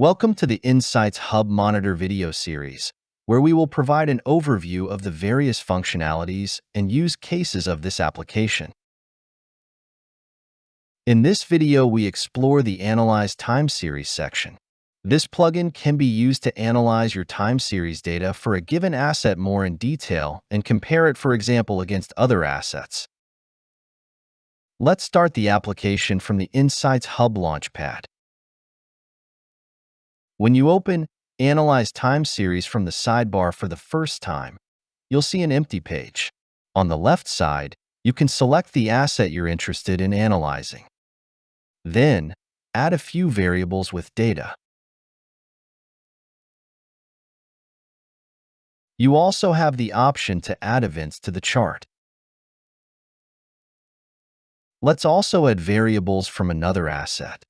Welcome to the Insights Hub Monitor video series, where we will provide an overview of the various functionalities and use cases of this application. In this video, we explore the Analyze Time Series section. This plugin can be used to analyze your time series data for a given asset more in detail and compare it, for example, against other assets. Let's start the application from the Insights Hub Launchpad. When you open Analyze Time Series from the sidebar for the first time, you'll see an empty page. On the left side, you can select the asset you're interested in analyzing. Then, add a few variables with data. You also have the option to add events to the chart. Let's also add variables from another asset.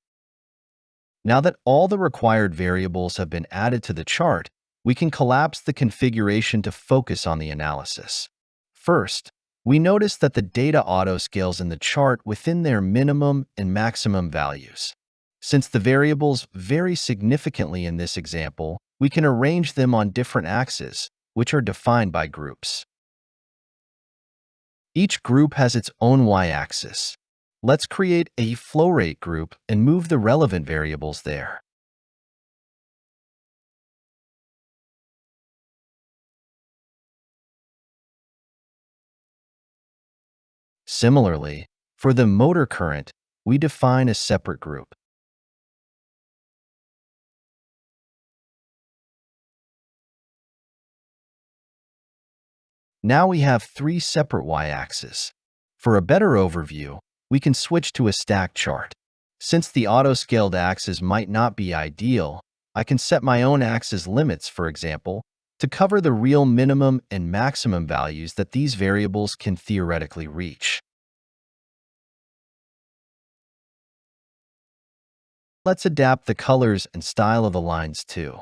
Now that all the required variables have been added to the chart, we can collapse the configuration to focus on the analysis. First, we notice that the data auto-scales in the chart within their minimum and maximum values. Since the variables vary significantly in this example, we can arrange them on different axes, which are defined by groups. Each group has its own y-axis. Let's create a flow rate group and move the relevant variables there. Similarly, for the motor current, we define a separate group. Now we have three separate y-axes. For a better overview, we can switch to a stack chart. Since the auto-scaled axes might not be ideal, I can set my own axis limits, for example, to cover the real minimum and maximum values that these variables can theoretically reach. Let's adapt the colors and style of the lines too.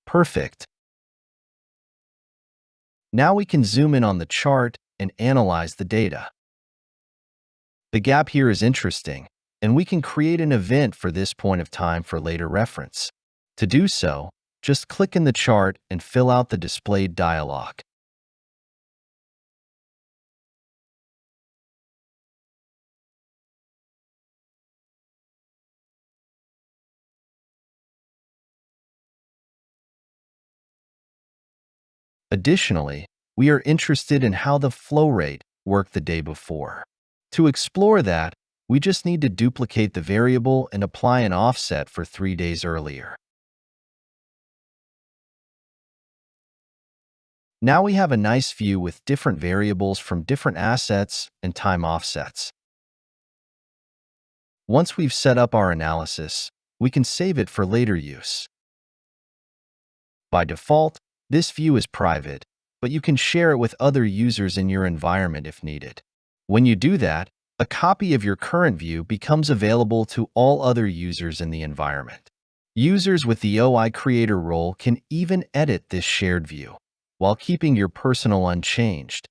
Perfect. Now we can zoom in on the chart and analyze the data. The gap here is interesting, and we can create an event for this point of time for later reference. To do so, just click in the chart and fill out the displayed dialog. Additionally, we are interested in how the flow rate worked the day before. To explore that, we just need to duplicate the variable and apply an offset for 3 days earlier. Now we have a nice view with different variables from different assets and time offsets. Once we've set up our analysis, we can save it for later use. By default, this view is private, but you can share it with other users in your environment if needed. When you do that, a copy of your current view becomes available to all other users in the environment. Users with the OI Creator role can even edit this shared view, while keeping your personal unchanged.